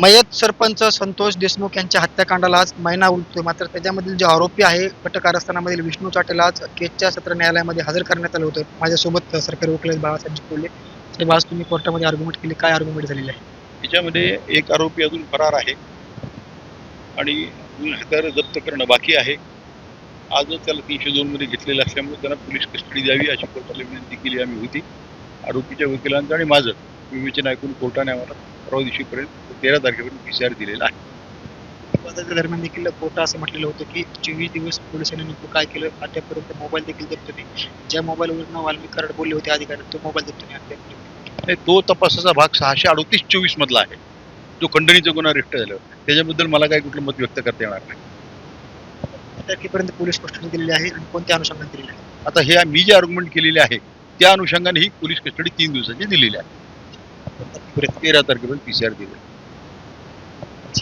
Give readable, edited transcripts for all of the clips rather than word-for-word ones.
मयत सरपंच संतोष देशमुख यांच्या हत्याकांडाला आज महिना उलटतोय. मात्र त्याच्यामधील जे आरोपी आहे कटक कारस्थानामधील विष्णू चाटेला आज केजच्या सत्र न्यायालयामध्ये हजर करण्यात आलं होतं. माझ्यासोबत सरकारी वकील आहेत बाळासाहेब चिकोले. तर आज तुम्ही कोर्टामध्ये आर्ग्युमेंट केली, काय आर्ग्युमेंट झालेली आहे? याच्यामध्ये एक आरोपी अजून फरार आहे आणि अजून हत्यारं जप्त करणं बाकी आहे. आजच त्याला 302 मध्ये घेतलेलं असल्यामुळे त्यांना पोलीस कस्टडी द्यावी अशी कोर्टाला विनंती केली आम्ही होती. आरोपीच्या वकिलांचं आणि माझं विवेचन ऐकून कोर्टाने आम्हाला परवा दिवशीपर्यंत 13 तारखेपर्यंत PCR दिलेला आहे. वादाच्या दरम्यान देखील कोर्ट असं म्हटलेलं होतं की 24 दिवस पोलिसांनी नेमकं काय केलं अद्यापर्यंत मोबाईल देखील जप्त नाही. ज्या मोबाईलवरून वाल्मिक कराड बोलले होते अधिकारी तो मोबाईल जप्त नाही अद्यापर्यंत. आणि तो तपासाचा भाग 638-24 मधला आहे, जो खंडणीचा गुन्हा रजिस्टर झाल्यावर. त्याच्याबद्दल मला काही कुठलं मत व्यक्त करता येणार नाही. तारखेपर्यंत पोलीस कस्टडी दिलेली आहे आणि कोणत्या अनुषंगाने दिलेली आहे? आता हे मी जे आर्ग्युमेंट केलेले आहे त्या अनुषंगाने ही पोलीस कस्टडी 3 दिवसाची दिलेली आहे. 13 तारखेपर्यंत PCR दिले.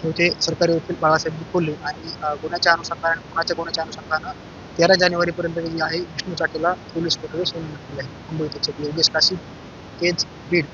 होते सरकारी वकील बाळासाहेब चिकोले आणि गुन्ह्याच्या अनुषंगाने गुन्ह्याच्या अनुषंगानं 13 जानेवारीपर्यंत जी आहे विष्णू चाटेला पोलीस कोठडी सोडून आहे. मुंबई योगेश काशी, केज, बीड.